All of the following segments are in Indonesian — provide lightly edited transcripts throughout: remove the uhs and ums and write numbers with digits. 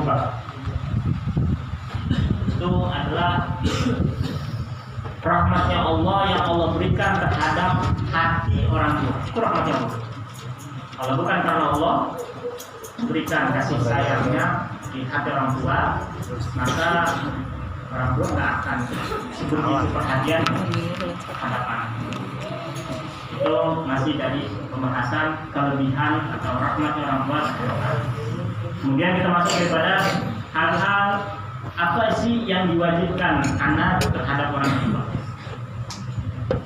tua. Itu adalah rahmatnya Allah yang Allah berikan terhadap hati orang tua. Itu rahmatnya Allah. Kalau bukan karena Allah berikan kasih sayangnya di hati orang tua, maka orang tua nggak akan sebegitu perhatian terhadap anak. Itu masih dari pembahasan kelebihan atau rahmatnya orang tua terhadap anak. Kemudian kita masuk kepada hal-hal apa sih yang diwajibkan anak terhadap orang tua.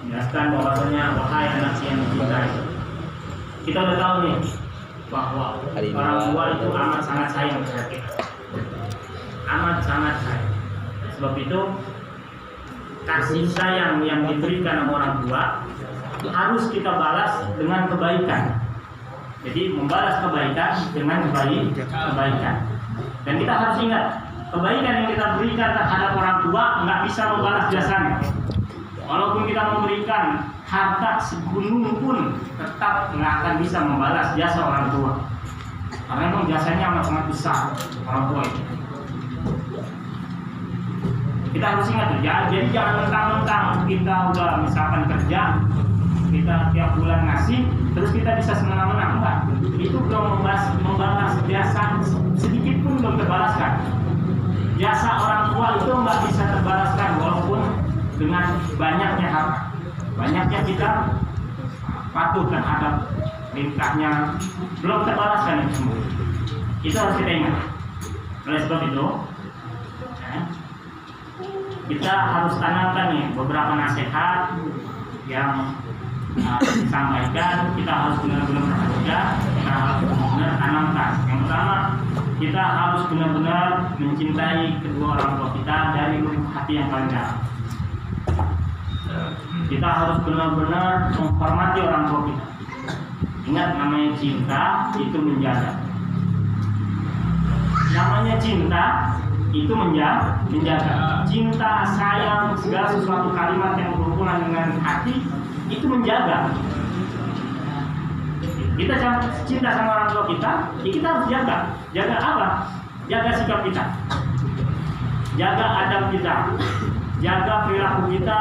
Jelaskan bahwasanya wahai anak yang dicintai. Kita udah tahu nih bahwa orang tua itu amat sangat sayang terhadap kita. Amat sangat sayang. Sebab itu kasih sayang yang diberikan sama orang tua harus kita balas dengan kebaikan. Jadi membalas kebaikan dengan kebaikan. Dan kita harus ingat, kebaikan yang kita berikan terhadap orang tua nggak bisa membalas jasanya. Walaupun kita memberikan harta segunung pun, tetap nggak akan bisa membalas jasa orang tua. Karena memang jasanya amat sangat besar orang tua itu. Kita harus ingat ya, jadi jangan mentang-mentang kita udah misalkan kerja, kita tiap bulan ngasih, terus kita bisa semena-mena, enggak. Itu belum membalas jasa sedikit pun belum terbalaskan. Jasa orang tua itu nggak bisa terbalaskan walaupun dengan banyaknya harta, banyaknya kita patuh terhadap perintahnya, belum terbalaskan itu semua. Itu harus kita ingat. Oleh sebab itu, kita harus tanamkan nih beberapa nasihat yang disampaikan. Kita harus benar-benar perhatikan, kita harus benar-benar tanamkan. Yang pertama, kita harus benar-benar mencintai kedua orang tua kita dari lubuk hati yang paling dalam. Kita harus benar-benar menghormati orang tua kita. Ingat, namanya cinta itu menjaga. Namanya cinta itu menjaga. Cinta, sayang, segala sesuatu kalimat yang berhubungan dengan hati itu menjaga. Kita cinta sama orang tua kita, ya kita harus jaga. Jaga apa? Jaga sikap kita, jaga adab kita, jaga perilaku kita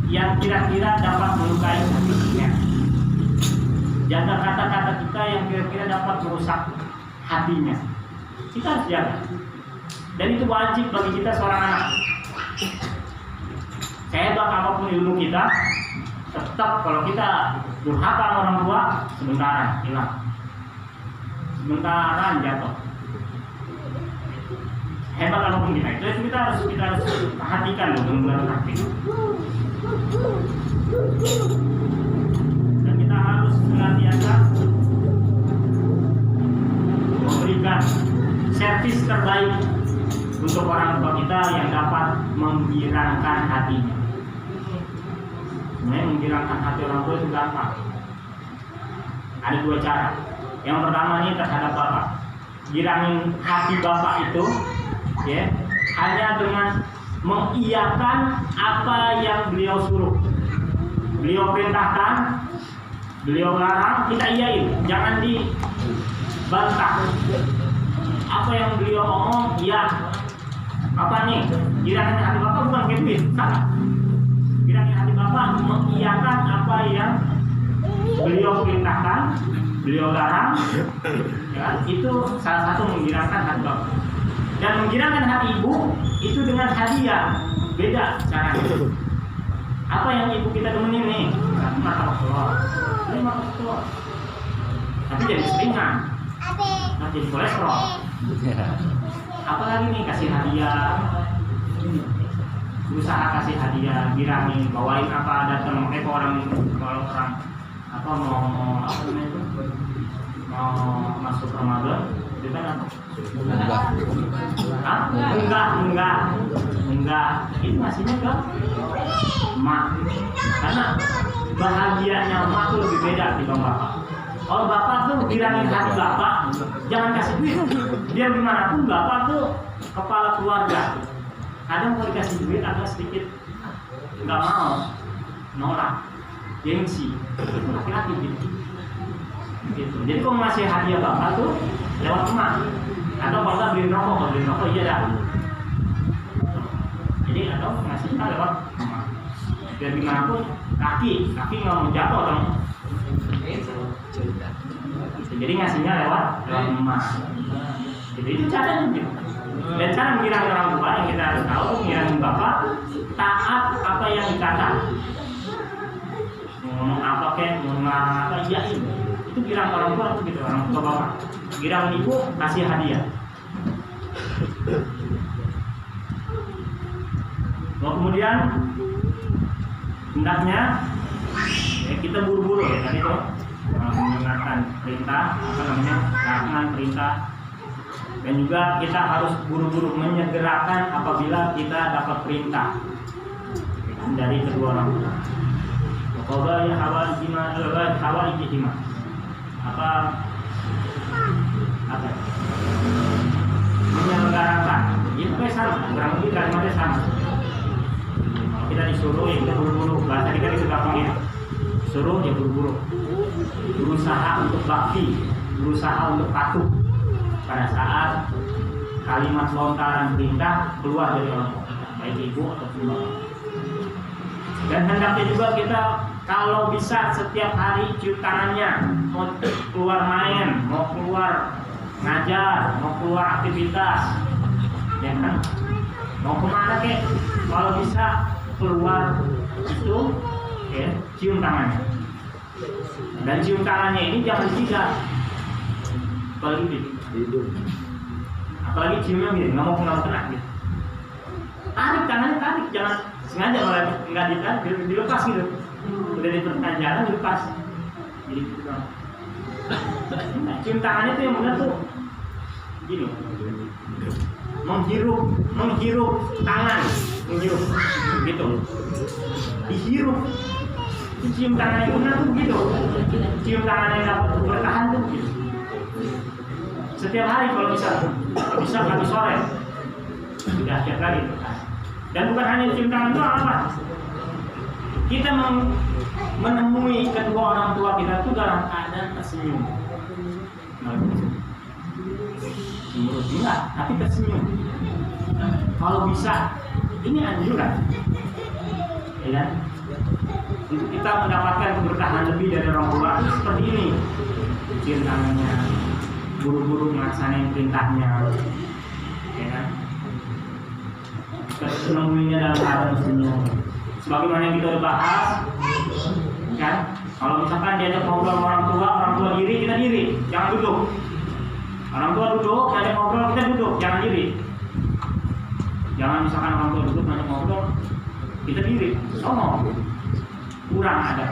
yang kira-kira dapat melukai hatinya. Jaga kata-kata kita yang kira-kira dapat merusak hatinya. Kita harus jaga. Dan itu wajib bagi kita seorang anak. Sehebat apapun ilmu kita, tetap kalau kita durhaka sama orang tua, sebentaran hilang, sebentaran jatuh. Hebat apapun kita, itu kita harus perhatikan loh, benar-benar perhatikan. Dan kita harus senantiasa memberikan servis terbaik untuk orang tua kita yang dapat menggirangkan hatinya. Sebenarnya menggirangkan hati orang tua itu gampang. Ada dua cara. Yang pertama ini terhadap bapak. Girangin hati bapak itu, ya, hanya dengan mengiyakan apa yang beliau suruh, beliau perintahkan, beliau larang, kita iyain, jangan dibantah. Apa yang beliau omong, iya. Apa nih? Girangin hati bapak bukan gitu, salah. Girangin hati bapak mengiyakan apa yang beliau perintahkan, beliau larang, ya, itu salah satu menggirangkan hati bapak. Dan menggirangkan hati ibu itu dengan hadiah, beda caranya. Apa yang ibu kita demenin nih? Martabak telur, ini martabak telur. Tapi jadi seringan, nanti jadi kolesterol. Apalagi nih, kasih hadiah, berusaha kasih hadiah, girangin, bawain apa, datang orang kalau orang apa mau apa namanya itu, mau masuk Ramadan, itu kan apa? Enggak, itu ngasihnya ke emak, karena bahagianya emak tuh lebih beda dibanding bapak. Kalau bapak tuh girangin hati bapak, jangan kasih duit. Biar gimana pun bapak tuh kepala keluarga. Kadang mau dikasih duit agak sedikit nggak mau, nolak, gengsi. Itu laki-laki gitu. Jadi kalau ngasih hadiah bapak tuh lewat emak. Atau kalau nggak beli rokok iya dah. Jadi atau ngasihnya lewat emak. Biar gimana pun kaki nggak mau jatuh dong. Jadi ngasihnya lewat emak. Jadi itu caranya gitu. Dan cara mengira orang tua yang kita harus tahu, mengira bapak taat apa yang dikata. Ngomong apa kek, mau ngelarang apa, iya ini. Itu kira orang tua itu gitu, orang tua bapak. Kira ibu kasih hadiah. Nah, kemudian hendaknya ya, kita buru-buru ya tadi tuh mendengarkan perintah, apa namanya, larangan perintah. Dan juga kita harus buru-buru menyegerakan apabila kita dapat perintah dari kedua orang tua. Qadha ya hawa ijtima. Apa menyelenggarakan. Itu sama, kurang lebih kalimatnya sama. Kalau kita disuruh ya kita buru-buru. Bahasa kita itu gampangnya. Suruh ya buru-buru. Berusaha untuk bakti, berusaha untuk patuh. Pada saat kalimat lontaran perintah keluar dari orang tua kita, baik ibu atau bapak. Dan hendaknya juga kita kalau bisa setiap hari cium tangannya, mau keluar main, mau keluar ngajar, mau keluar aktivitas, ya kan? Mau kemana kek? Kalau bisa keluar itu, ya cium tangannya. Dan cium tangannya ini jangan tidak, apalagi apalagi ciumnya gitu, nggak mau kena gitu. Tarik tangannya, jangan sengaja kalau nggak ditarik, dilepas gitu. Udah di pertengahan jalan dilepas. Jadi gitu dong. Nah, cium tangannya tuh yang benar tuh gini, menghirup tangan, menghirup gitu, dihirup. Cium tangan yang benar tuh gitu, cium tangan yang dapat bertahan tuh gitu. Setiap hari kalau bisa pagi sore sudah setiap kali. Dan bukan hanya cium tangan itu apa? Kita menemui kedua orang tua kita itu dalam keadaan tersenyum. Menurut enggak, tapi tersenyum. Kalau bisa, ini anjuran, ya kan? Untuk kita mendapatkan keberkahan lebih dari orang tua seperti ini, cium tangannya, buru-buru melaksanakan perintahnya, ya kan? Menemuinya dalam keadaan tersenyum. Sebagaimana yang kita udah bahas, kan? Kalau misalkan diajak ngobrol orang tua diri, kita diri, jangan duduk. Orang tua duduk, diajak ngobrol, kita duduk, jangan diri. Jangan misalkan orang tua duduk, diajak ngobrol, kita diri, songong, kurang ada.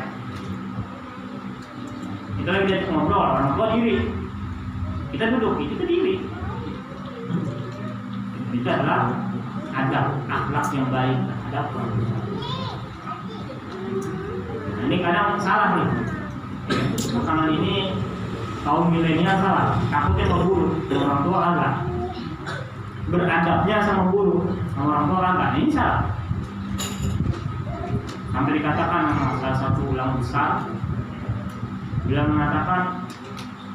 Kita lagi diajak ngobrol, orang tua diri, kita duduk, kita diri. Itu adalah adab, akhlak yang baik terhadap orang tua. Nah, ini kadang salah nih. Makanan ini kaum milenial salah, takutnya mau guru, orang tua agak. Beradabnya sama guru, sama orang tua agak. Ini salah. Sampai dikatakan sama salah satu ulama besar, dia mengatakan,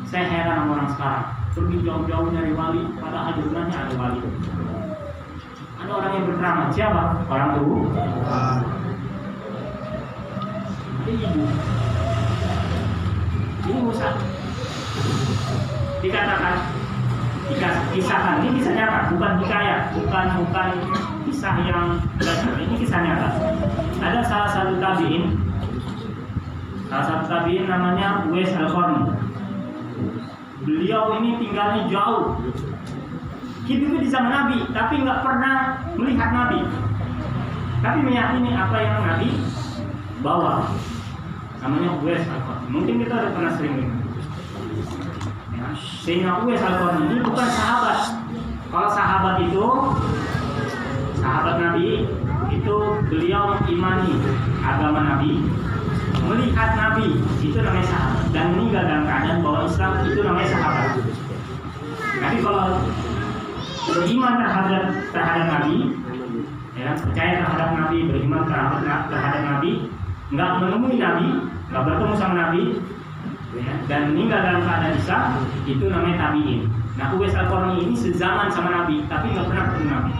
saya heran sama orang sekarang, pergi jauh-jauh nyari wali, padahal di rumahnya ada wali. Ada orang yang berceramah, siapa? Orang tua. Ini ibu. Ini Musa. Dikatakan, kisahkan, ini kisah nyata, bukan hikayat, bukan kisah yang belajar. Ini kisah nyata. Ada salah satu tabiin namanya Uwais Al-Qarni. Beliau ini tinggalnya jauh, hidupnya di zaman Nabi, tapi nggak pernah melihat Nabi, tapi meyakini apa yang Nabi bawa. Namanya Uwais Al-Qarni. Mungkin kita udah pernah sering dengar. Ya, sehingga Uwais Al-Qarni ini bukan sahabat. Kalau sahabat itu, sahabat Nabi itu beliau imani agama Nabi, melihat Nabi, itu namanya sahabat, dan meninggal dalam keadaan bahwa Islam itu namanya sahabat. Tapi kalau beriman terhadap Nabi, ya, percaya terhadap Nabi, beriman terhadap Nabi, nggak menemui Nabi, nggak bertemu sama Nabi, ya, dan meninggal dalam keadaan Islam, itu namanya tabiin. Nah, Uwais Al-Qarni ini sezaman sama Nabi, tapi nggak pernah ketemu Nabi.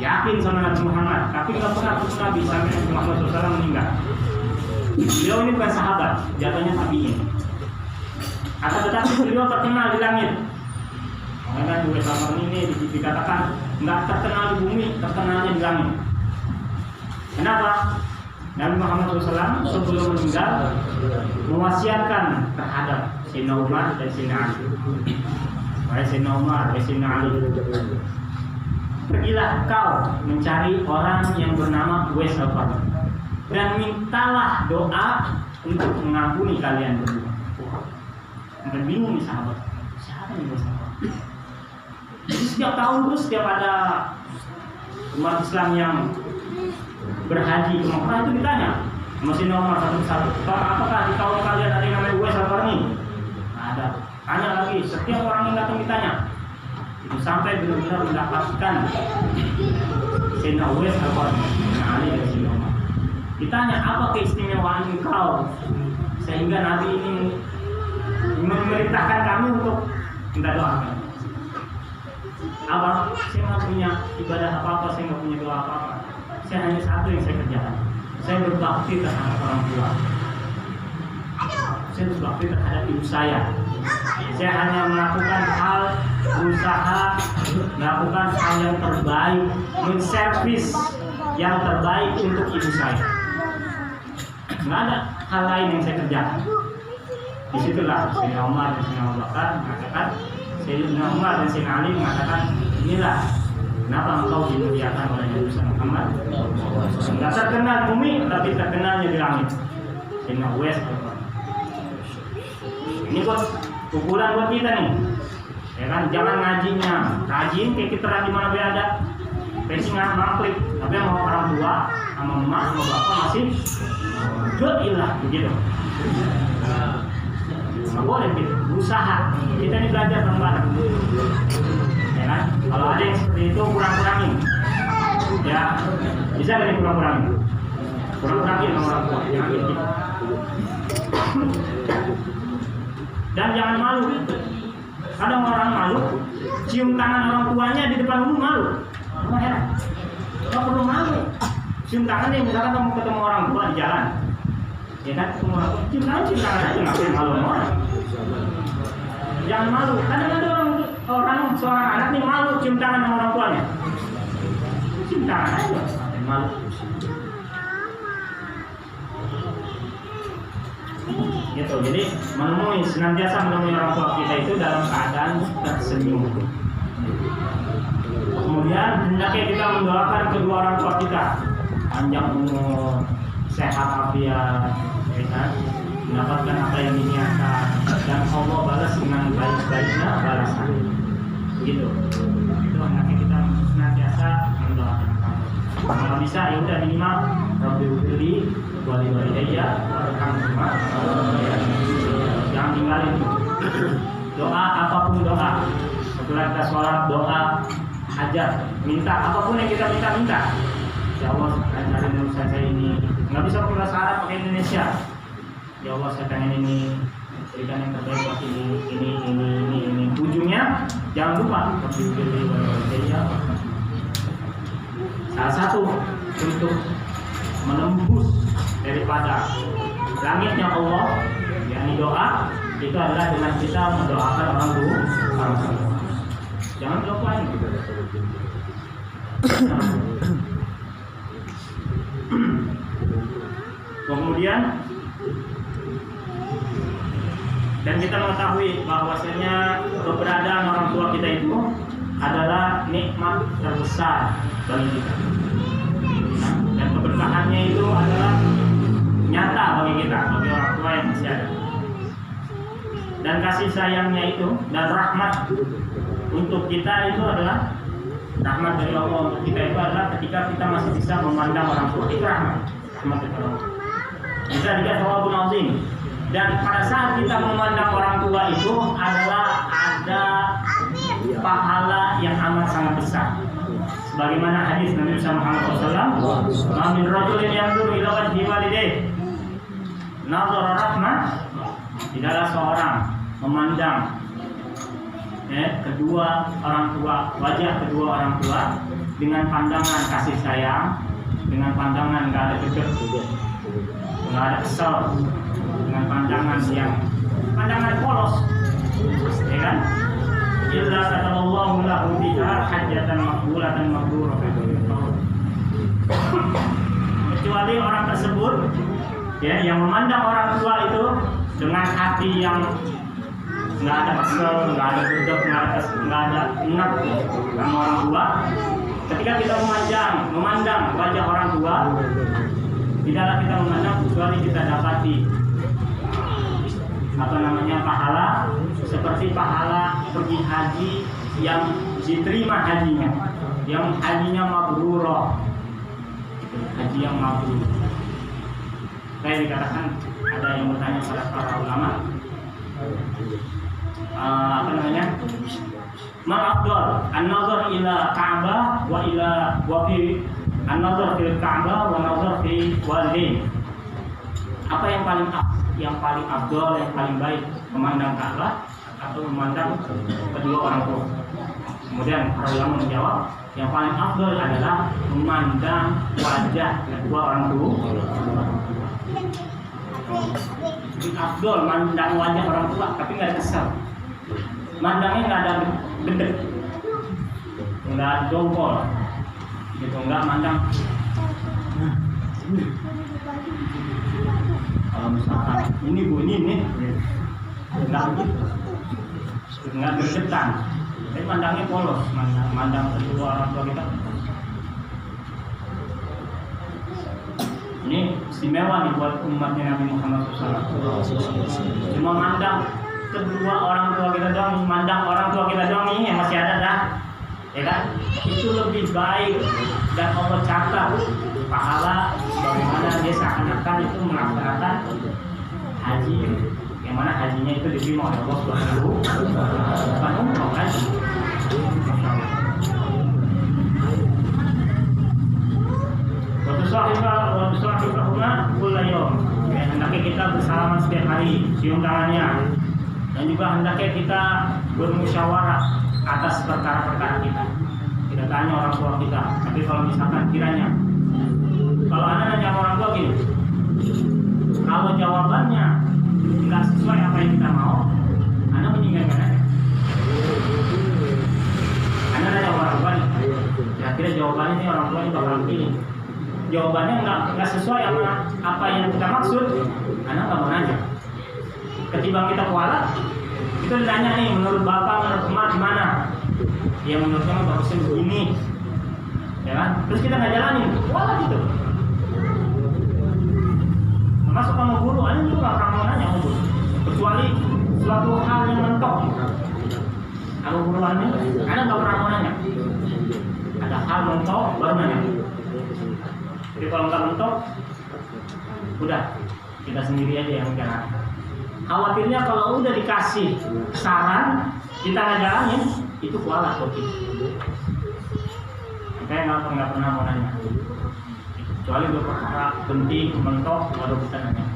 Yakin sama Nabi Muhammad, tapi nggak pernah ketemu Nabi sampai Nabi Muhammad SAW meninggal. Beliau ini bukan sahabat, jatuhnya tabi'in. Akan tetapi beliau terkenal di langit. Karena Uwais Al-Qarni ini dikatakan nggak terkenal di bumi, terkenalnya di langit. Kenapa? Nabi Muhammad SAW sebelum meninggal mewasiatkan terhadap Sayyidina Umar dan Sayyidina Ali. Wahai Sayyidina Umar dan Sayyidina Ali, pergilah kau mencari orang yang bernama Uwais Al-Qarni dan mintalah doa untuk mengampuni kalian berdua. Mungkin bingung nih sahabat, siapa nih Uwais Al-Qarni? Jadi setiap tahun terus setiap ada umat Islam yang berhaji ke Mekah itu ditanya masih nomor satu-satu, apakah di tahun kalian ada yang namanya Uwais Al-Qarni? Ada. Tanya lagi, setiap orang yang datang ditanya. Itu sampai benar-benar mendapatkan Sayyidina Uwais Al-Qarni, Sayyidina Ali dan Sayyidina Umar. Ditanya apa keistimewaan engkau sehingga Nabi ini memerintahkan kami untuk minta doa. Apa? Saya nggak punya ibadah apa-apa, saya nggak punya doa apa-apa. Saya hanya satu yang saya kerjakan. Saya berbakti terhadap orang tua. Saya berbakti terhadap ibu saya. Saya hanya melakukan hal berusaha melakukan hal yang terbaik, menservis yang terbaik untuk ibu saya. Nggak ada hal lain yang saya kerjakan. Disitulah Sayyidina Umar dan Sayyidina Abu Bakar mengatakan, Sayyidina Umar dan Sayyidina Ali mengatakan, inilah kenapa engkau dimuliakan oleh Nabi Muhammad. Tidak terkenal bumi, tapi terkenalnya di langit. Sayyidina Uwais Al-Qarni. Ini buat pukulan buat kita nih. Ya kan, jangan ngajinya rajin kayak kita di mana berada. Pesingan mangklik, tapi sama orang tua, sama emak, sama bapak masih ilah begitu. Nggak boleh gitu, berusaha. Kita ini belajar bareng-bareng. Ya kan? Kalau ada yang seperti itu kurang-kurangin. Ya, bisa nggak dikurang-kurangin? Kurang-kurangin sama orang tua, jangan gitu. Dan jangan malu. Kadang orang malu, cium tangan orang tuanya di depan umum malu. Oh heran, nggak perlu malu. Cium tangan nih, misalkan kamu ketemu orang tua di jalan, ya kan, ketemu orang tua, cium tangan aja, ngapain malu sama orang? Jangan malu. Kadang ada orang seorang anak nih malu cium tangan sama orang tuanya. Cium tangan aja, ngapain malu? Gitu. Jadi senantiasa menemui orang tua kita itu dalam keadaan tersenyum. Kemudian hendaknya kita mendoakan kedua orang tua kita panjang umur, sehat afiat, ya kan? Mendapatkan apa yang diniatkan dan Allah balas dengan baik-baiknya balasan. Begitu. Itu hendaknya kita senantiasa mendoakan. Kalau bisa ya udah minimal Rabbi Ufili wali-walidayya warhamhuma. Jangan tinggalin doa, apapun doa. Setelah kita sholat, doa hajat, minta apapun yang kita minta. Ya Allah, lancarin urusan saya ini. Nggak bisa pakai bahasa Arab, pakai Indonesia. Ya Allah, saya pengen ini, berikan yang terbaik buat ini. Ujungnya jangan lupa salah satu untuk menembus daripada langitnya Allah, yakni doa, itu adalah dengan kita mendoakan orang tua. Jangan lupain. Kemudian dan kita mengetahui bahwasanya keberadaan orang tua kita itu adalah nikmat terbesar bagi kita. Dan keberkahannya itu adalah nyata bagi kita, bagi orang tua yang masih ada. Dan kasih sayangnya itu dan rahmat untuk kita itu adalah rahmat dari Allah untuk kita itu adalah ketika kita masih bisa memandang orang tua. Itu rahmat dari Allah. Bisa dikatakan walaupun azim. Dan pada saat kita memandang orang tua itu adalah ada pahala yang amat sangat besar. Sebagaimana hadis Nabi Muhammad SAW, "Amin rajulin yanzuru ila wajhi walidayhi nazara rahmah." Tidaklah seorang memandang kedua orang tua, wajah kedua orang tua dengan pandangan kasih sayang, dengan pandangan nggak ada gedek, nggak ada kesel, dengan pandangan polos, ya kan? Illa katallahu lahu biha hajatan maqbulatan mabruratan. Kecuali orang tersebut ya yang memandang orang tua itu dengan hati yang nggak ada kesel, nggak ada gedek, nggak ada enak sama orang tua. Ketika kita memandang wajah orang tua, tidaklah kita memandang kecuali kita dapati pahala seperti pahala pergi haji yang diterima hajinya, yang hajinya mabrurah, haji yang mabrur. Kayak dikatakan ada yang bertanya pada para ulama, mal afdal an-nazar ila Ka'bah wa fi an-nazar fil Ka'bah wa nazar fi walidain. Apa yang paling afdal, yang paling baik, memandang Ka'bah atau memandang kedua orang tua? Kemudian para ulama menjawab, yang paling afdal adalah memandang wajah kedua orang tua. Afdal memandang wajah orang tua tapi nggak ada kesal, mandangnya nggak ada gedek, nggak ada dongkol, gitu, nggak mandang. Kalau misalkan ini bu ini nggak gitu, nggak gergetan, tapi mandangnya polos, mandang kedua orang tua kita. Ini istimewa nih buat umatnya Nabi Muhammad SAW. Cuma mandang kedua orang tua kita doang, mandang orang tua kita doang ini yang masih ada dah, ya kan? Itu lebih baik dan Allah catat pahala bagaimana dia seakan-akan itu melaksanakan haji, yang mana hajinya itu diterima oleh Allah Subhanahu wa Ta'ala, bukan umroh haji. Waktu sahibahuna kulayom. Hendaknya kita bersalaman setiap hari, cium tangannya, dan juga hendaknya kita bermusyawarah atas perkara-perkara kita. Tidak tanya orang tua kita, tapi kalau misalkan kiranya, kalau anda nanya orang tua gini, kalau jawabannya nggak sesuai apa yang kita mau, anda meninggalkan aja. Anda nanya orang tua nih, kira-kira jawabannya ini orang tua ini bakal begini. Jawabannya nggak sesuai apa yang kita maksud, anda nggak mau nanya. Ketimbang kita kualat, kita ditanya nih, menurut bapak, menurut emak gimana? Ya menurut kamu bagusnya begini, ya kan? Terus kita nggak jalanin, kualat gitu. Masuk sama guru, anda juga nggak pernah mau nanya sama guru, kecuali suatu hal yang mentok. Kalau guru anda nggak pernah mau nanya. Ada hal mentok baru nanya. Jadi kalau nggak mentok, udah kita sendiri aja yang jalan. Khawatirnya kalau udah dikasih saran kita nggak jalanin, itu kualat kok gitu. Makanya nggak pernah mau nanya. Kecuali beberapa penting mentok baru kita nanya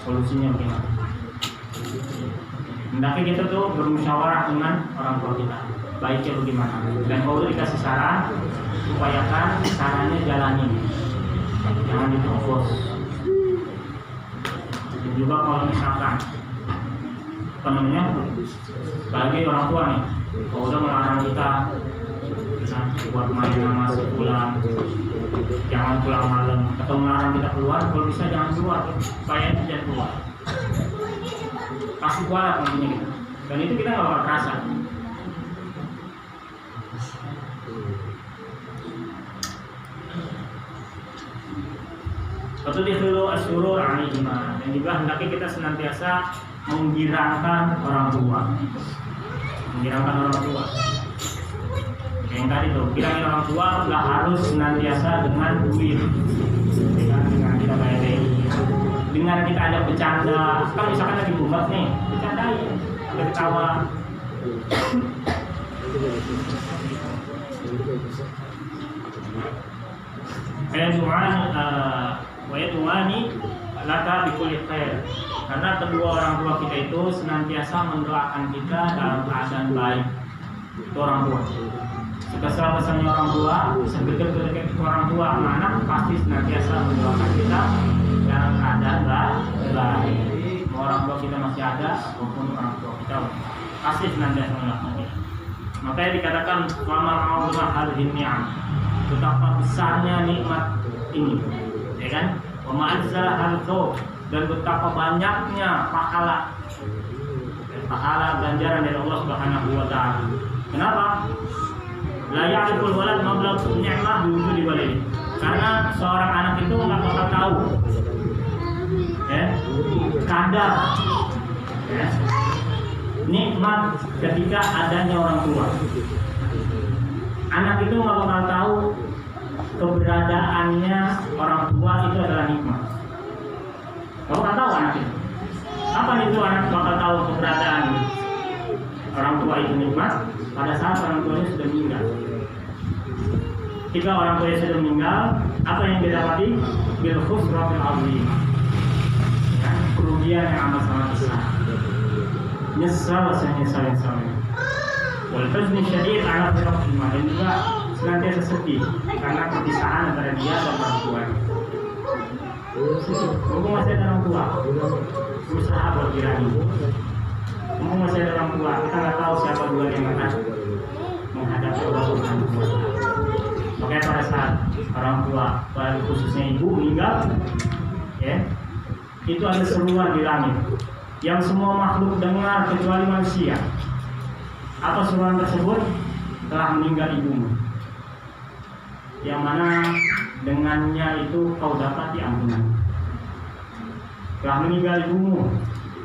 solusinya bagaimana. Hendaknya kita tuh bermusyawarah dengan orang tua kita, baiknya bagaimana. Dan kalau udah dikasih saran, upayakan sarannya jalanin. Jangan diterobos. Dan juga kalau misalkan bagi orang tua nih, kalau udah melarang kita buat main sama sebulan, jangan pulang malam, atau melarang kita keluar, kalau bisa jangan keluar, supaya itu jangan keluar. Pasti kualat nantinya kita, dan itu kita nggak bakal terasa. Betul dihulu asyurur alaihima, dan juga hendaknya kita senantiasa menggirangkan orang tua, yang tadi tuh, girangin orang tua nggak harus senantiasa dengan duit, dengan kita bayarin, dengan kita ada bercanda, kan misalkan lagi bubat nih, bercandain, bertawa. Wayatuwani laka bikul khair, karena kedua orang tua kita itu senantiasa mendoakan kita dalam keadaan baik, itu orang tua. Sekesal-kesalnya orang tua, sedekat-dekat orang tua sama anak pasti senantiasa mendoakan kita dalam keadaan baik. Mau orang tua kita masih ada ataupun orang tua kita pasti senantiasa mendoakan kita. Makanya dikatakan mama Allah hadhihi ni'am, betapa besarnya nikmat ini, ya kan? Wa ma'azzala hadzu, dan betapa banyaknya pahala ganjaran dari Allah Subhanahu wa taala. Kenapa? La ya'riful walad mablagh ni'mah biwujudi walid. Karena seorang anak itu enggak bakal tahu ya, kadar ya, nikmat ketika adanya orang tua. Anak itu enggak bakal tahu keberadaannya orang tua itu adalah nikmat. Kamu kan tahu anak itu. Kapan itu anak bakal tahu keberadaan orang tua itu nikmat? Pada saat orang tuanya sudah meninggal. Ketika orang tuanya sudah meninggal, apa yang didapati? Bil khusratil azim. Ya, kerugian yang amat sangat besar. Nyesal yang sangat. Wal huzni syadid ala firaqil dan juga senantiasa sedih karena perpisahan antara dia dan orang tuanya. Mumpung masih ada orang tua, berusaha buat dirahi. Mumpung masih ada orang tua, kita nggak tahu siapa dua yang akan menghadapi Allah Subhanahu wa taala. Makanya pada saat orang tua, khususnya ibu meninggal, ya, itu ada seruan di langit yang semua makhluk dengar kecuali manusia. Apa seruan tersebut? Telah meninggal ibumu, yang mana dengannya itu kau dapat ampunan. Telah meninggal ibumu,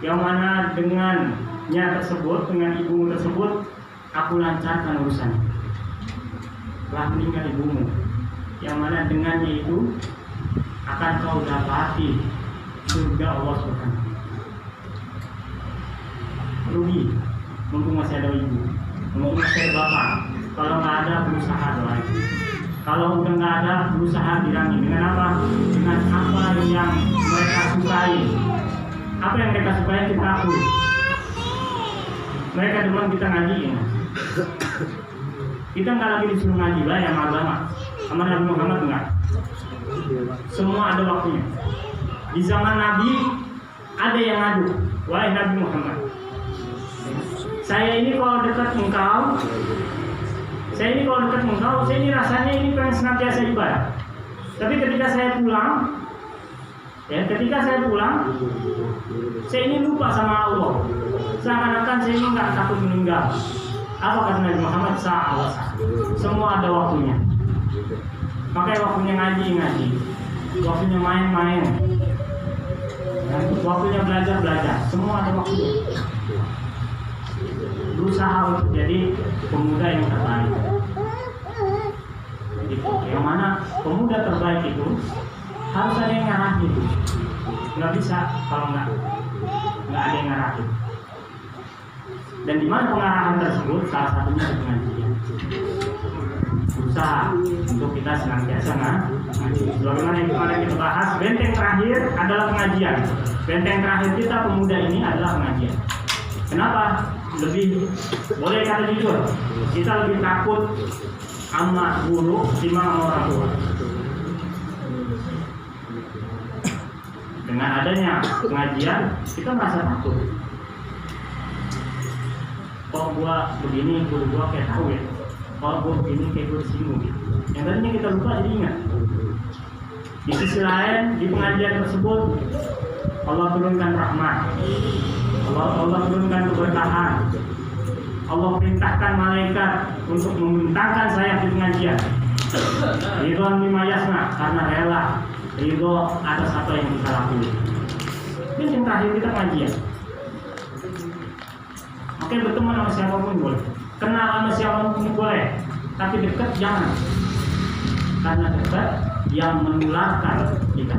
yang mana dengannya tersebut, dengan ibumu tersebut, aku lancarkan urusan. Telah meninggal ibumu, yang mana dengannya itu akan kau dapati surga Allah Subhanahu. Rugi, mumpung masih ada ibu, mumpung masih ada bapak. Kalau nggak ada, berusaha doain. Kalau udah nggak ada, berusaha dirangi. Dengan apa? Dengan apa yang mereka sukai. Apa yang mereka sukai kita akui. Mereka demen kita ngaji ya. Kita nggak lagi disuruh ngaji lah yang agama. Sama Nabi Muhammad enggak. Semua ada waktunya. Di zaman Nabi ada yang ngadu, wahai Nabi Muhammad, saya ini kalau dekat engkau, saya ini rasanya ini pengen senantiasa ibadah. Tapi ketika saya pulang, saya ini lupa sama Allah. Seakan-akan saya ini nggak takut meninggal. Apa kata Nabi Muhammad? Sa'awasa. Semua ada waktunya. Makanya waktunya ngaji, waktunya main, waktunya belajar. Semua ada waktunya. Berusaha untuk jadi pemuda yang terbaik. Yang mana pemuda terbaik itu harus ada yang ngarahin. Nggak bisa kalau nggak ada yang ngarahin. Dan di mana pengarahan tersebut? Salah satunya pengajian. Berusaha untuk kita senantiasa ngaji. Sebagaimana yang kemarin kita bahas, benteng terakhir adalah pengajian. Benteng terakhir kita pemuda ini adalah pengajian. Kenapa? Boleh kata jujur, kita lebih takut sama guru ketimbang sama orang tua. Dengan adanya pengajian, kita merasa takut. Kok gua begini, guru gua kayak tahu ya. Kalau gua begini, kayak gua disinggung. Yang tadinya kita lupa jadi ingat. Di sisi lain, di pengajian tersebut, Allah turunkan rahmat. Allah turunkan keberkahan. Allah perintahkan malaikat untuk membentangkan sayap di pengajian. Ridho mimayasna, karena rela ridho atas apa yang kita lakukan. Ini yang terakhir kita pengajian. Oke, berteman sama siapapun boleh, kenal sama siapapun boleh, tapi dekat jangan. Karena dekat yang menularkan kita.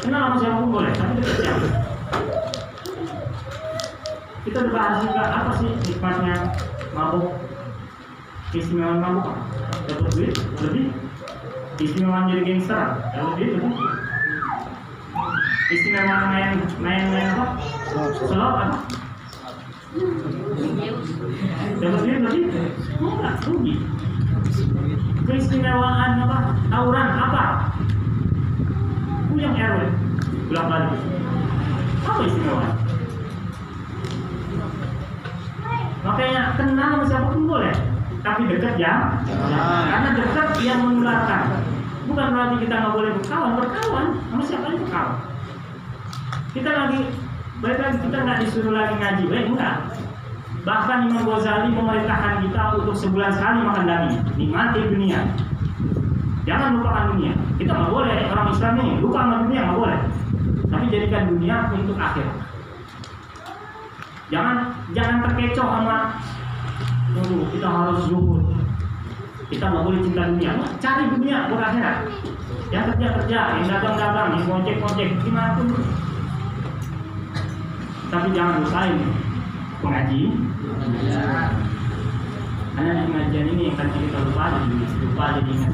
Kenal sama siapapun boleh, tapi dekat jangan. Kita udah bahas juga apa sih nikmatnya mabuk. Keistimewaan mabuk apa? Dapat duit lebih. Keistimewaan jadi gangster lebih. Keistimewaan main apa? Selop apa? Dapat duit berarti enggak rugi. Keistimewaan apa? Tawuran apa? Yang RW pulang balik. Apa istimewa? Makanya kenal sama siapapun boleh, tapi dekat ya. Karena dekat yang menularkan. Bukan berarti kita nggak boleh berkawan sama siapa aja berkawan. Kita lagi balik lagi, kita nggak disuruh lagi ngaji, enggak. Bahkan Imam Ghazali memerintahkan kita untuk sebulan sekali makan daging, nikmati dunia. Jangan lupakan dunia. Kita nggak boleh, orang Islam ini lupa sama dunia nggak boleh. Tapi jadikan dunia untuk akhir. Jangan terkecoh sama, kita harus zuhud. Kita nggak boleh cinta dunia. Cari dunia buat akhirat. Yang kerja, yang dagang, yang ngojek, gimana pun. Tapi jangan lupain pengaji. Karena pengajian ini yang kan kita lupa jadi ingat.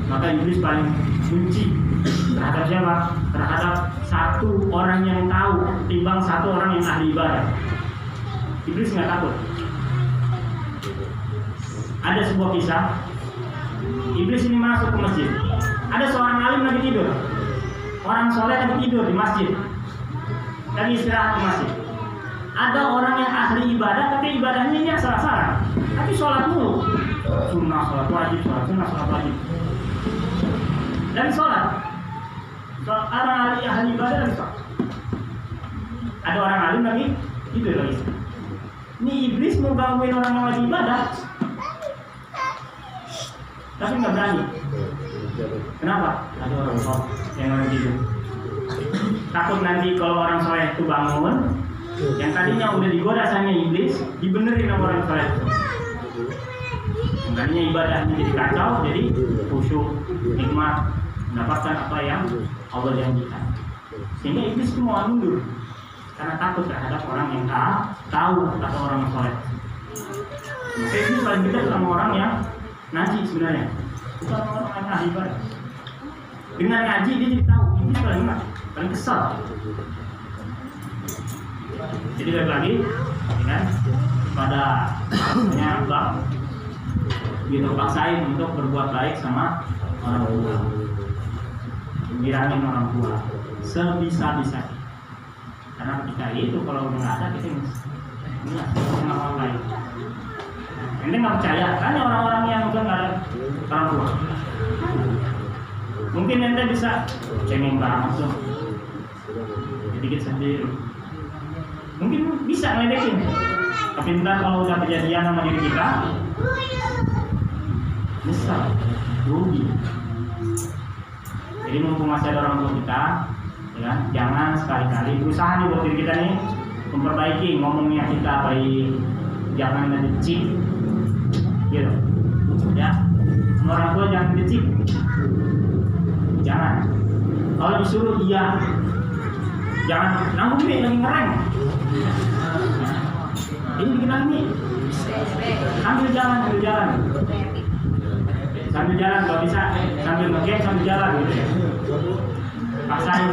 Maka Iblis paling benci terhadap siapa? Terhadap satu orang yang tahu timbang satu orang yang ahli ibadah. Iblis nggak takut. Ada sebuah kisah, Iblis ini masuk ke masjid. Ada seorang alim lagi tidur, orang soleh lagi tidur di masjid, lagi istirahat di masjid. Ada orang yang ahli ibadah, tapi ibadahnya ini asal-asalan, tapi sholat mulu, sunnah, sholat wajib, sholat sunnah, sholat wajib. Dan sholat, orang ahli ibadah lagi sholat. Ada orang alim lagi tidur lagi. Ini Iblis mau gangguin orang yang lagi ibadah, tapi nggak berani. Kenapa? Ada orang soleh yang lagi tidur. Takut nanti kalau orang soleh itu bangun, yang tadinya udah digoda sama Iblis, dibenerin sama orang soleh. Yang tadinya ibadahnya jadi kacau, jadi khusyuk, nikmat, mendapatkan apa yang Allah janjikan. Sehingga Iblis itu mau mundur karena takut terhadap orang yang tahu kata orang yang soleh. Maka Iblis paling dekat sama orang yang ngaji sebenarnya, bukan orang yang ahli ibadah. Dengan ngaji dia jadi tahu. Iblis paling kesal. Jadi balik lagi kan pada bab gitu, paksain untuk berbuat baik sama orang tua, bilangin orang tua sebisa-bisa. Karena ketika itu kalau udah nggak ada kita nggak ngapain. Ente nggak percaya kan orang-orang yang udah nggak ada orang tua. Mungkin ente bisa cengeng banget tuh, sedikit sendiri. Mungkin bisa ngeledekin, tapi ntar kalau udah kejadian sama diri kita, nyesel, rugi. Jadi mumpung masih ada orang tua kita, ya, jangan sekali-kali berusaha nih buat diri kita nih memperbaiki ngomongnya kita baik, jangan ngedecik, gitu. Ya, orang tua jangan ngedecik, jangan. Kalau disuruh iya. Jangan nanggung nih lagi ngereng. Ini bikin lagi. Sambil jalan. Sambil jalan kalau bisa, sambil ngegeng sambil jalan gitu ya. Paksain.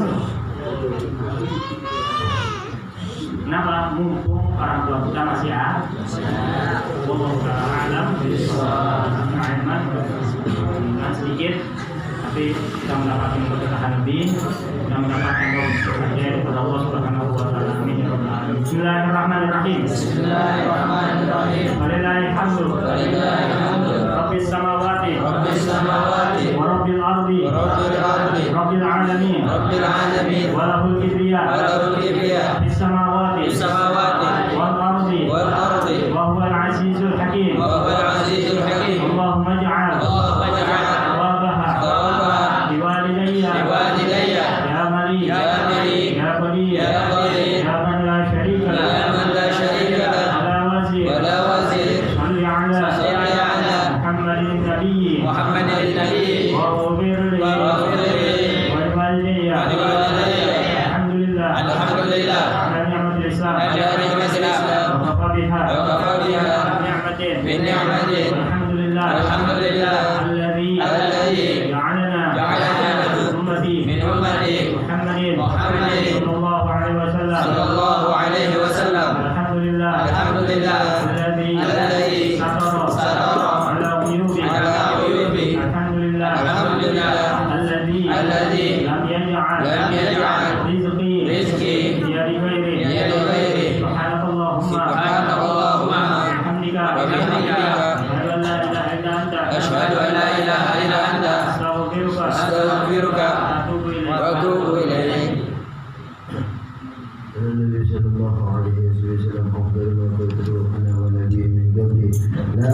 Kenapa? Mumpung orang tua kita masih ada. Wallahu a'lam bishawab. Sedikit tapi kita mendapatkan keberkahan lebih, kita mendapatkan keberkahan kepada Allah Subhanahu wa taala. Amin ya rabbal alamin. Bismillahirrahmanirrahim. Bismillahirrahmanirrahim. Walillahil hamdu. Rabbis samawati wa rabbil ardi. Rabbil alamin. Walahul kibriya. Bis samawati wal ardi. Wa huwal azizul hakim. Allahumma ij'al ya Malik ya Qadir ya man la syarika lah ala wazir salli ala Muhammadin nabiyyi wa ghfir li wa walidayya alhamdulillah ala ni'matil islam wa kafa biha ni'matin alhamdulillah alladhi ja'alana من أمة محمد صلى الله عليه وسلم الحمد لله بيد خير سبحانك اللهم وبحمدك أشهد أن لا إله إلا أنت أستغفرك وأتوب إليك. النبي صلى الله عليه وسلم أفضل ما قلت له أنا ونبي من قبلي لا